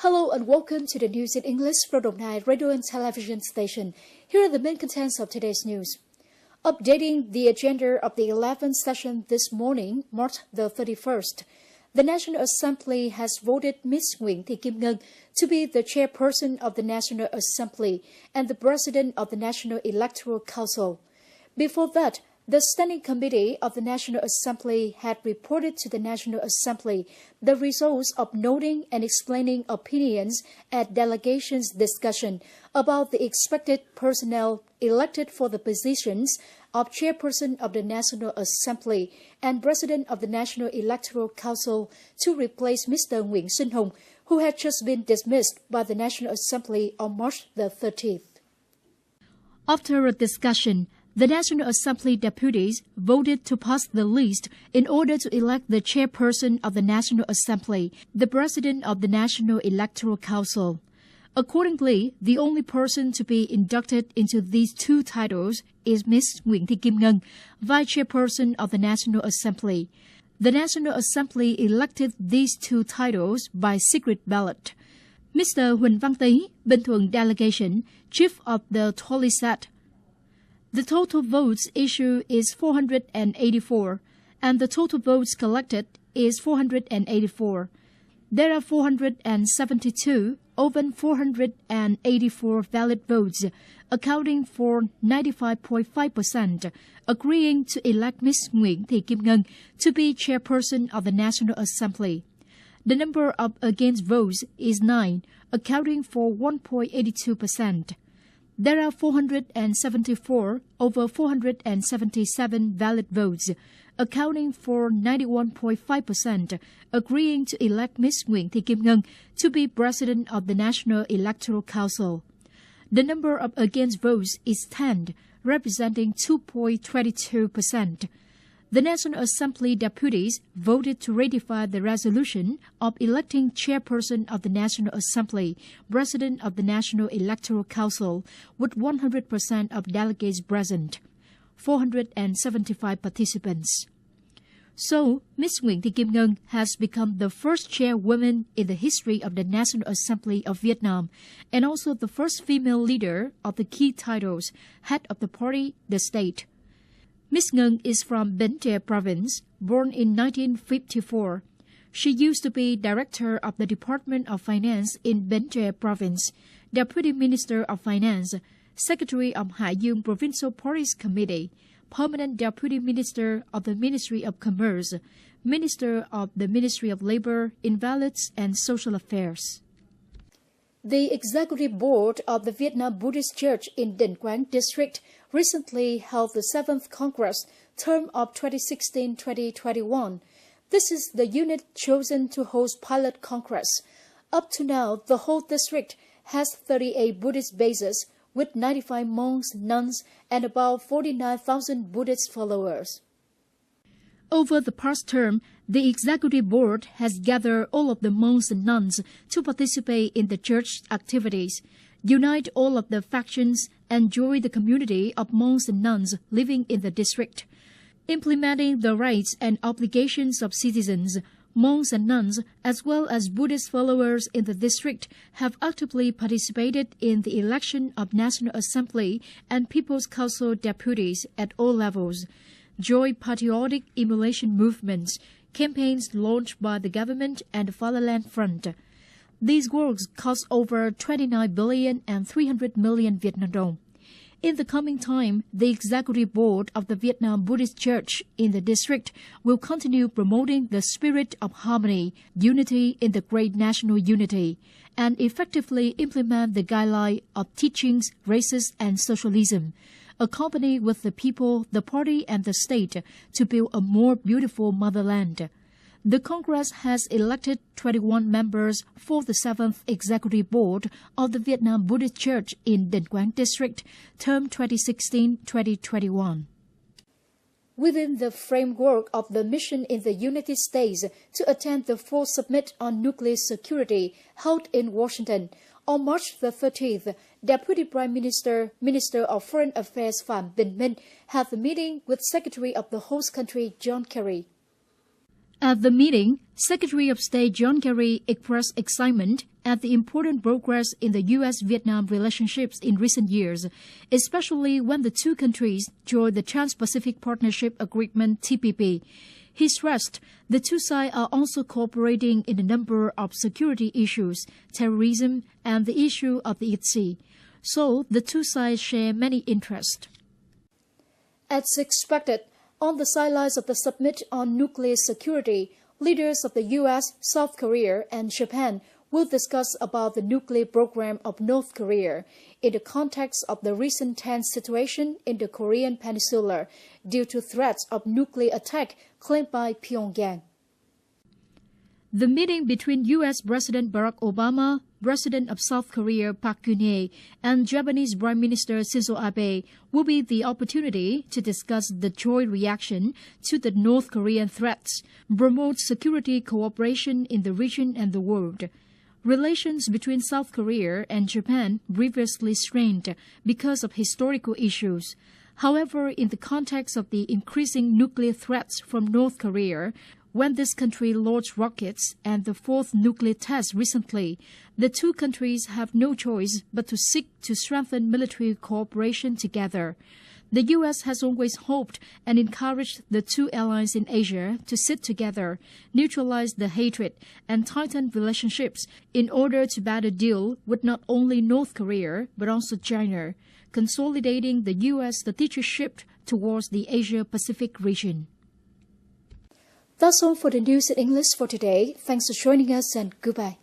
Hello and welcome to the news in English from Đồng Nai Radio and Television Station. Here are the main contents of today's news. Updating the agenda of the 11th session this morning, March the 31st. The National Assembly has voted Ms. Nguyễn Thị Kim Ngân to be the chairperson of the National Assembly and the president of the National Electoral Council. Before that, the Standing Committee of the National Assembly had reported to the National Assembly the results of noting and explaining opinions at delegations' discussion about the expected personnel elected for the positions of Chairperson of the National Assembly and President of the National Electoral Council to replace Mr. Nguyễn Sinh Hùng, who had just been dismissed by the National Assembly on March the 13th. After a discussion, the National Assembly deputies voted to pass the list in order to elect the chairperson of the National Assembly, the president of the National Electoral Council. Accordingly, the only person to be inducted into these two titles is Ms. Nguyễn Thị Kim Ngân, vice chairperson of the National Assembly. The National Assembly elected these two titles by secret ballot. Mr. Huỳnh Văn Tý, Bình Thuận delegation, chief of the Tally said, "The total votes issued is 484, and the total votes collected is 484. There are 472 over 484 valid votes, accounting for 95.5%, agreeing to elect Ms. Nguyễn Thị Kim Ngân to be chairperson of the National Assembly. The number of against votes is 9, accounting for 1.82%. There are 474 over 477 valid votes, accounting for 91.5%, agreeing to elect Ms. Nguyễn Thị Kim Ngân to be president of the National Electoral Council. The number of against votes is 10, representing 2.22%. The National Assembly deputies voted to ratify the resolution of electing chairperson of the National Assembly, president of the National Electoral Council, with 100% of delegates present, 475 participants. So, Ms. Nguyễn Thị Kim Ngân has become the first chairwoman in the history of the National Assembly of Vietnam, and also the first female leader of the key titles, head of the party, the state. Ms. Ngân is from Bến Tre province, born in 1954. She used to be director of the Department of Finance in Bến Tre province, deputy minister of finance, secretary of Hải Dương Provincial Parties Committee, permanent deputy minister of the Ministry of Commerce, minister of the Ministry of Labor, Invalids and Social Affairs. The Executive Board of the Vietnam Buddhist Church in Định Quán District recently held the 7th Congress, term of 2016-2021. This is the unit chosen to host pilot Congress. Up to now, the whole district has 38 Buddhist bases with 95 monks, nuns, and about 49,000 Buddhist followers. Over the past term, the Executive Board has gathered all of the monks and nuns to participate in the church activities, unite all of the factions, and join the community of monks and nuns living in the district. Implementing the rights and obligations of citizens, monks and nuns, as well as Buddhist followers in the district, have actively participated in the election of National Assembly and People's Council deputies at all levels, joined patriotic emulation movements, campaigns launched by the government and the Fatherland Front. These works cost over 29 billion and 300 million Vietnam dong. In the coming time, the Executive Board of the Vietnam Buddhist Church in the district will continue promoting the spirit of harmony, unity in the great national unity, and effectively implement the guideline of teachings, races, and socialism, accompany with the people, the party, and the state to build a more beautiful motherland. The Congress has elected 21 members for the 7th Executive Board of the Vietnam Buddhist Church in Định Quán District, term 2016-2021. Within the framework of the mission in the United States to attend the 4th Summit on Nuclear Security held in Washington, on March the 13th, Deputy Prime Minister, Minister of Foreign Affairs Phạm Bình Minh had a meeting with Secretary of the host country John Kerry. At the meeting, Secretary of State John Kerry expressed excitement at the important progress in the U.S.-Vietnam relationships in recent years, especially when the two countries joined the Trans-Pacific Partnership Agreement (TPP. He stressed the two sides are also cooperating in a number of security issues, terrorism, and the issue of the East Sea. So the two sides share many interests. As expected, on the sidelines of the summit on nuclear security, leaders of the U.S., South Korea, and Japan will discuss about the nuclear program of North Korea in the context of the recent tense situation in the Korean Peninsula due to threats of nuclear attack claimed by Pyongyang. The meeting between U.S. President Barack Obama, President of South Korea Park Geun-hye, and Japanese Prime Minister Shinzo Abe will be the opportunity to discuss the joint reaction to the North Korean threats, promote security cooperation in the region and the world. Relations between South Korea and Japan previously strained because of historical issues. However, in the context of the increasing nuclear threats from North Korea, when this country launched rockets and the fourth nuclear test recently, the two countries have no choice but to seek to strengthen military cooperation together. The U.S. has always hoped and encouraged the two allies in Asia to sit together, neutralize the hatred, and tighten relationships in order to better deal with not only North Korea but also China, consolidating the U.S. strategic shift towards the Asia-Pacific region. That's all for the news in English for today. Thanks for joining us and goodbye.